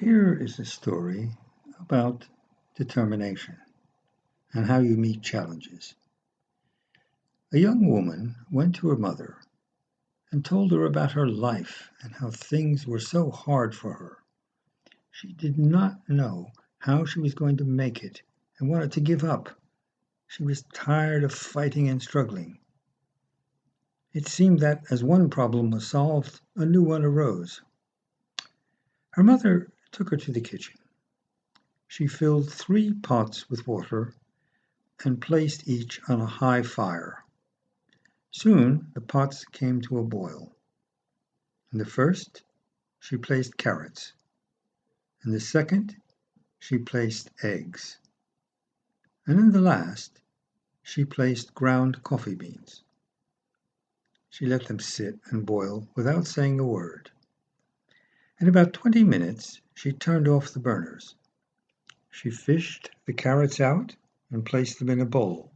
Here is a story about determination and how you meet challenges. A young woman went to her mother and told her about her life and how things were so hard for her. She did not know how she was going to make it and wanted to give up. She was tired of fighting and struggling. It seemed that as one problem was solved, a new one arose. Her mother took her to the kitchen. She filled 3 pots with water and placed each on a high fire. Soon the pots came to a boil. In the first, she placed carrots. In the second, she placed eggs. And in the last, she placed ground coffee beans. She let them sit and boil without saying a word. In about 20 minutes, she turned off the burners. She fished the carrots out and placed them in a bowl.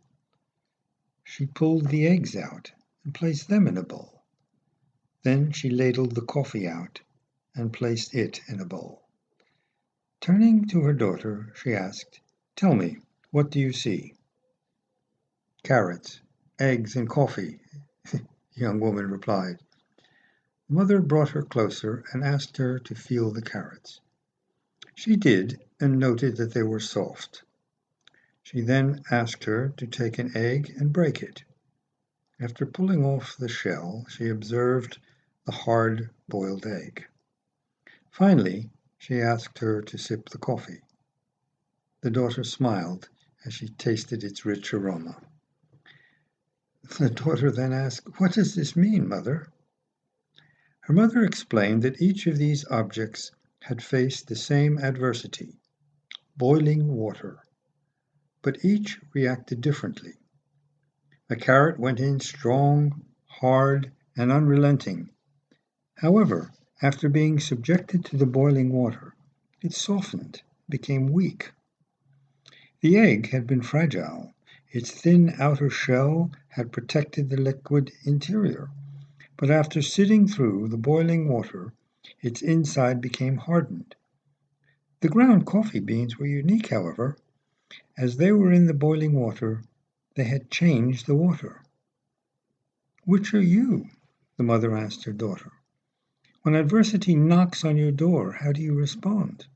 She pulled the eggs out and placed them in a bowl. Then she ladled the coffee out and placed it in a bowl. Turning to her daughter, she asked, "Tell me, what do you see?" "Carrots, eggs, and coffee," the young woman replied. The mother brought her closer and asked her to feel the carrots. She did and noted that they were soft. She then asked her to take an egg and break it. After pulling off the shell, she observed the hard-boiled egg. Finally, she asked her to sip the coffee. The daughter smiled as she tasted its rich aroma. The daughter then asked, "What does this mean, mother?" Her mother explained that each of these objects had faced the same adversity, boiling water, but each reacted differently. The carrot went in strong, hard, and unrelenting. However, after being subjected to the boiling water, it softened, became weak. The egg had been fragile. Its thin outer shell had protected the liquid interior, but after sitting through the boiling water, its inside became hardened. The ground coffee beans were unique, however. As they were in the boiling water, they had changed the water. "Which are you?" the mother asked her daughter. "When adversity knocks on your door, how do you respond?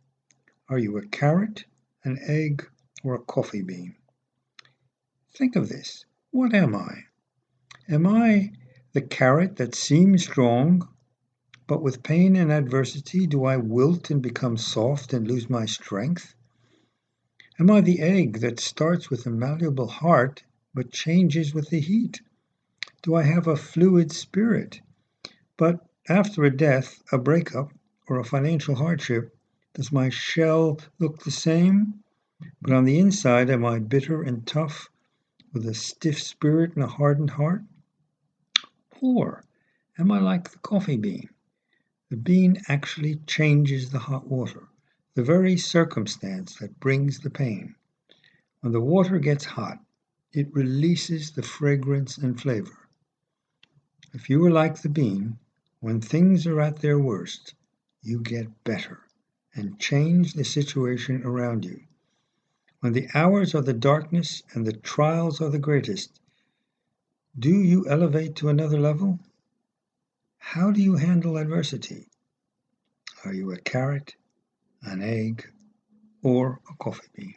Are you a carrot, an egg, or a coffee bean? Think of this. What am I? Am I the carrot that seems strong, but with pain and adversity do I wilt and become soft and lose my strength? Am I the egg that starts with a malleable heart, but changes with the heat? Do I have a fluid spirit, but after a death, a breakup, or a financial hardship, does my shell look the same? But on the inside, am I bitter and tough, with a stiff spirit and a hardened heart? Or am I like the coffee bean? The bean actually changes the hot water, the very circumstance that brings the pain. When the water gets hot, it releases the fragrance and flavor. If you are like the bean, when things are at their worst, you get better and change the situation around you. When the hours are the darkness and the trials are the greatest, do you elevate to another level? How do you handle adversity? Are you a carrot, an egg, or a coffee bean?